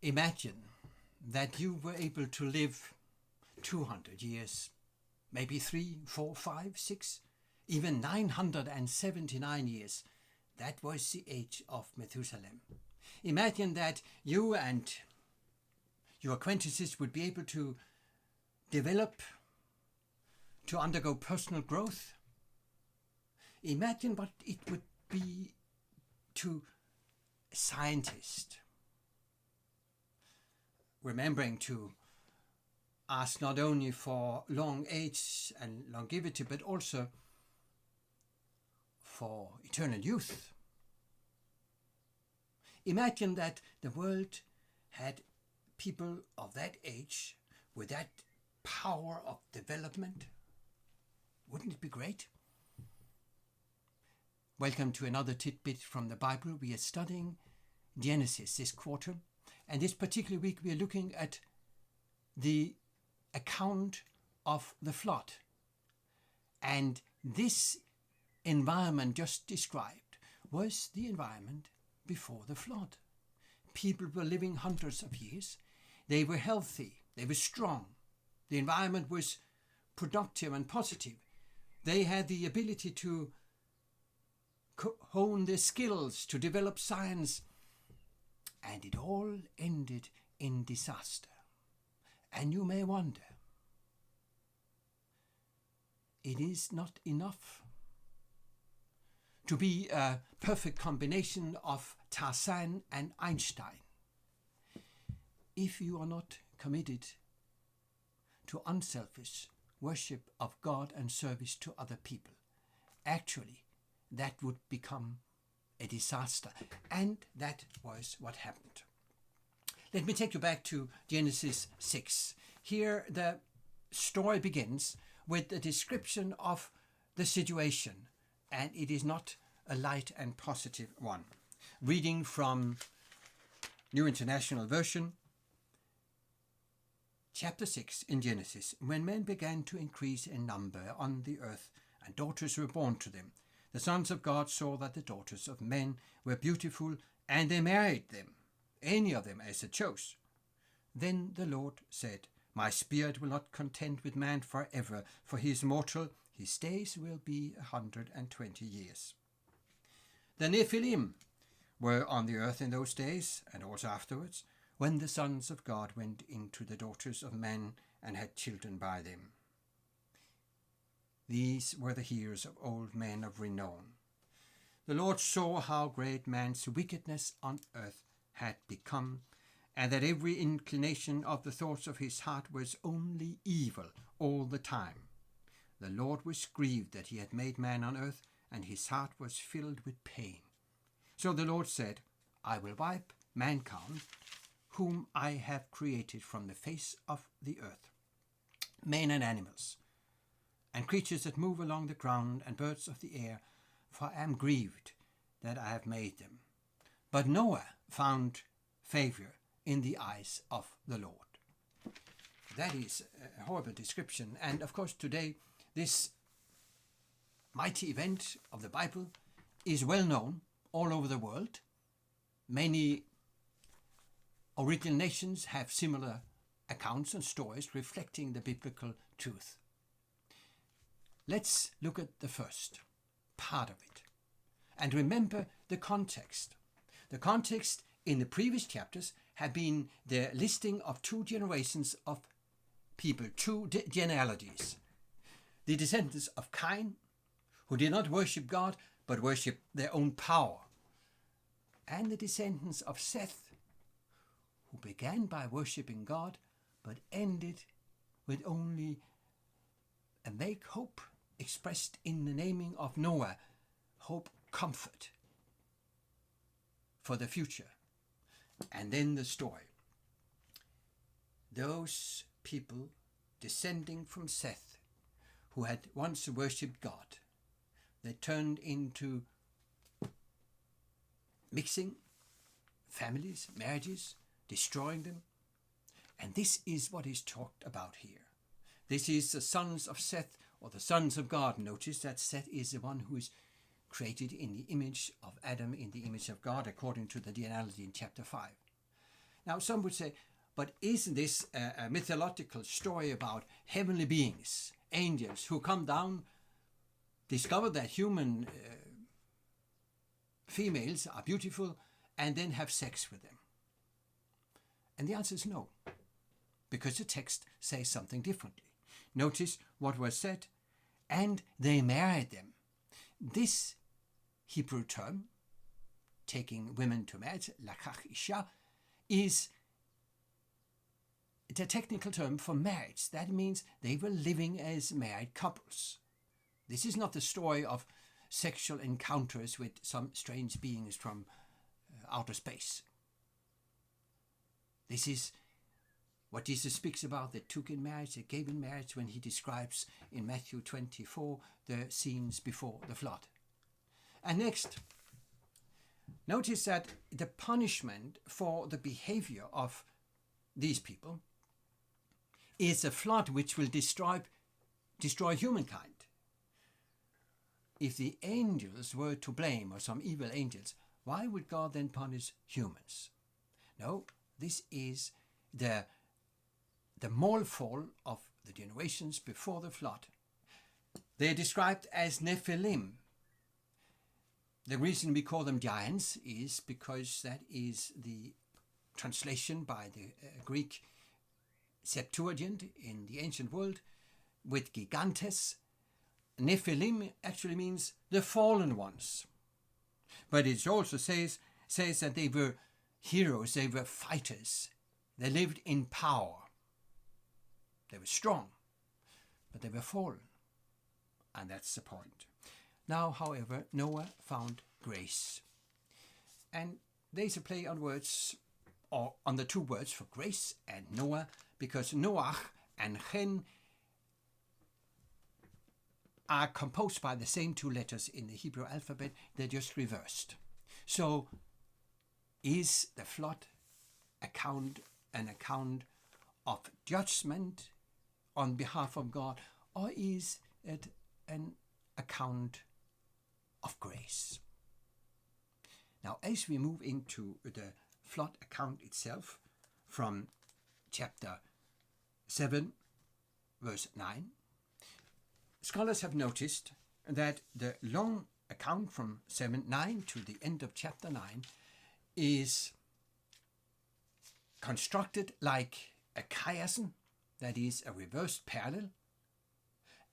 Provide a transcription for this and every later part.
Imagine that you were able to live 200 years, maybe 3, 4, 5, 6, even 979 years. That was the age of Methuselah. Imagine that you and your acquaintances would be able to develop, to undergo personal growth. Imagine what it would be to a scientist, remembering to ask not only for long age and longevity, but also for eternal youth. Imagine that the world had people of that age with that power of development. Wouldn't it be great? Welcome to another tidbit from the Bible. We are studying Genesis this quarter, and this particular week we are looking at the account of the flood. And this environment just described was the environment before the flood. People were living hundreds of years. They were healthy. They were strong. The environment was productive and positive. They had the ability to hone their skills, to develop science. And it all ended in disaster. And you may wonder, it is not enough to be a perfect combination of Tarzan and Einstein. If you are not committed to unselfish worship of God and service to other people, actually that would become a disaster. And that was what happened. Let me take you back to Genesis 6. Here the story begins with a description of the situation, and it is not a light and positive one. Reading from New International Version, chapter 6 in Genesis. When men began to increase in number on the earth, and daughters were born to them, the sons of God saw that the daughters of men were beautiful, and they married them, any of them as they chose. Then the Lord said, My spirit will not contend with man forever, for he is mortal. His days will be 120 years. The Nephilim were on the earth in those days, and also afterwards, when the sons of God went into the daughters of men and had children by them. These were the heirs of old men of renown. The Lord saw how great man's wickedness on earth had become, and that every inclination of the thoughts of his heart was only evil all the time. The Lord was grieved that he had made man on earth, and his heart was filled with pain. So the Lord said, I will wipe mankind, whom I have created from the face of the earth, men and animals, and creatures that move along the ground, and birds of the air, for I am grieved that I have made them. But Noah found favor in the eyes of the Lord. That is a horrible description. And of course today this mighty event of the Bible is well known all over the world. Many original nations have similar accounts and stories reflecting the biblical truth. Let's look at the first part of it and remember the context. The context in the previous chapters had been the listing of two generations of people, two genealogies. The descendants of Cain, who did not worship God but worshiped their own power, and the descendants of Seth, who began by worshipping God but ended with only a vague hope expressed in the naming of Noah, hope, comfort for the future. And then the story. Those people descending from Seth, who had once worshipped God, they turned into mixing families, marriages, destroying them. And this is what is talked about here. This is the sons of Seth, or the sons of God. Notice that Seth is the one who is created in the image of Adam, in the image of God, according to the genealogy in chapter 5. Now some would say, but isn't this a mythological story about heavenly beings, angels, who come down, discover that human females are beautiful, and then have sex with them? And the answer is no, because the text says something differently. Notice what was said, and they married them. This Hebrew term, taking women to marriage, lakach isha, is the technical term for marriage. That means they were living as married couples. This is not the story of sexual encounters with some strange beings from outer space. This is what Jesus speaks about, that took in marriage, that gave in marriage, when he describes in Matthew 24 the scenes before the flood. And next, notice that the punishment for the behavior of these people is a flood which will destroy humankind. If the angels were to blame, or some evil angels, why would God then punish humans? No, this is the moral fall of the generations before the flood. They are described as Nephilim. The reason we call them giants is because that is the translation by the Greek Septuagint in the ancient world, with gigantes. Nephilim actually means the fallen ones. But it also says that they were heroes, they were fighters. They lived in power. They were strong, but they were fallen. And that's the point. Now, however, Noah found grace. And there's a play on words, or on the two words for grace and Noah, because Noach and Chen are composed by the same two letters in the Hebrew alphabet. They're just reversed. So, is the flood an account of judgment on behalf of God, or is it an account of grace? Now, as we move into the flood account itself, from chapter 7, verse 9, scholars have noticed that the long account from 7:9 to the end of chapter 9 is constructed like a chiasm, that is a reversed parallel,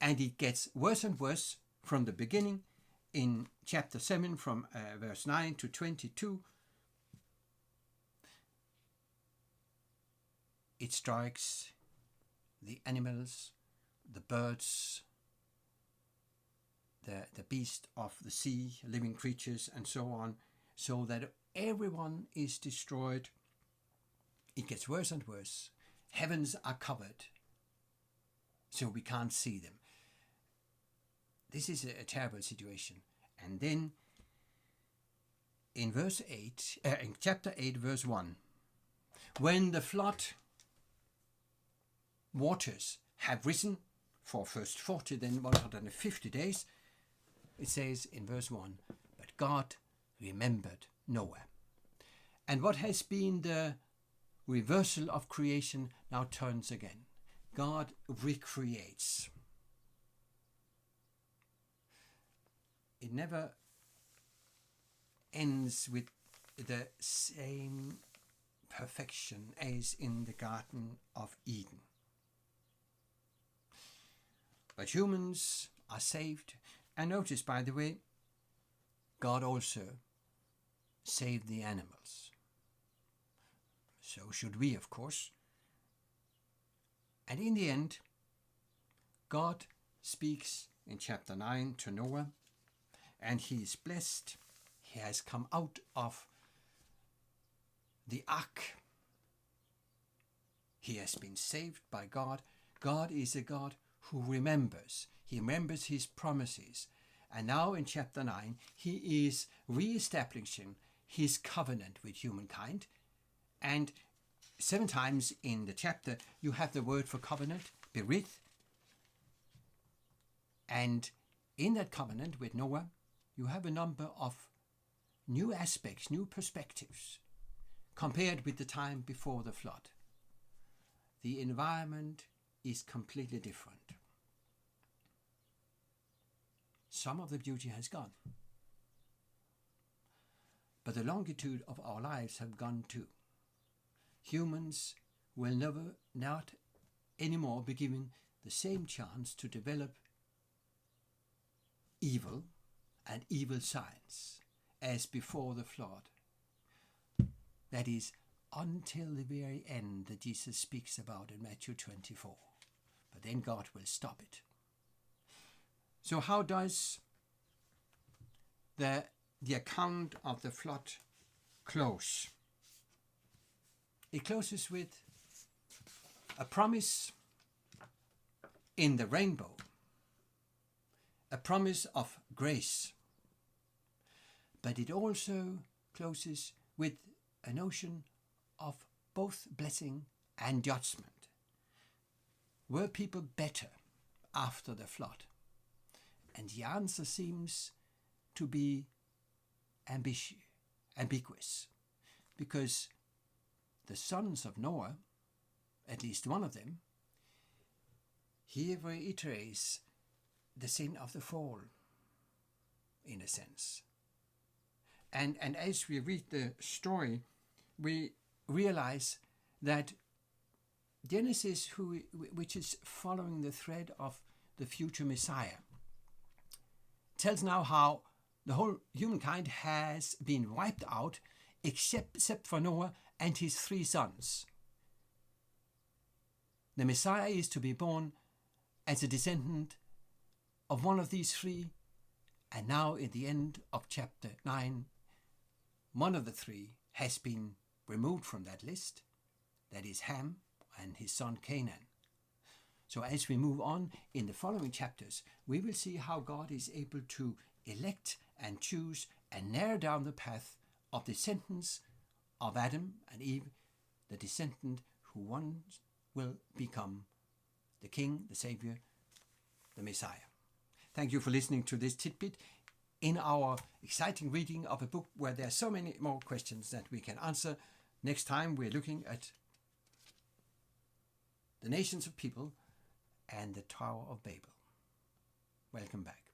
and it gets worse and worse from the beginning. In chapter 7, from verse 9 to 22, it strikes the animals, the birds, the beast of the sea, living creatures, and so on, so that everyone is destroyed. It gets worse and worse. Heavens are covered, so we can't see them. This is a terrible situation. And then in in chapter 8, verse 1, when the flood waters have risen for first 40, then 150 days, it says in verse 1, but God remembered Noah. And what has been the reversal of creation now turns again. God recreates. It never ends with the same perfection as in the Garden of Eden. But humans are saved. And notice, by the way, God also saved the animals. So should we, of course. And in the end, God speaks in chapter 9 to Noah, and he is blessed. He has come out of the ark. He has been saved by God. God is a God who remembers. He remembers his promises. And now in chapter 9, he is re-establishing his covenant with humankind. And 7 times in the chapter, you have the word for covenant, berith. And in that covenant with Noah, you have a number of new aspects, new perspectives compared with the time before the flood. The environment is completely different. Some of the beauty has gone, but the longitude of our lives have gone too. Humans will never, not anymore, be given the same chance to develop evil and evil science as before the flood. That is, until the very end that Jesus speaks about in Matthew 24. But then God will stop it. So how does the account of the flood close? It closes with a promise in the rainbow, a promise of grace, but it also closes with a notion of both blessing and judgment. Were people better after the flood? And the answer seems to be ambiguous, because the sons of Noah, at least one of them, he reiterates the sin of the fall, in a sense. And as we read the story, we realize that Genesis, which is following the thread of the future Messiah, tells now how the whole humankind has been wiped out except for Noah and his 3 sons. The Messiah is to be born as a descendant of one of these 3, and now in the end of chapter 9, one of the 3 has been removed from that list. That is Ham and his son Canaan. So as we move on in the following chapters, we will see how God is able to elect and choose and narrow down the path of descendants of Adam and Eve, the descendant who once will become the King, the Savior, the Messiah. Thank you for listening to this tidbit in our exciting reading of a book where there are so many more questions that we can answer. Next time we're looking at the nations of people and the Tower of Babel. Welcome back.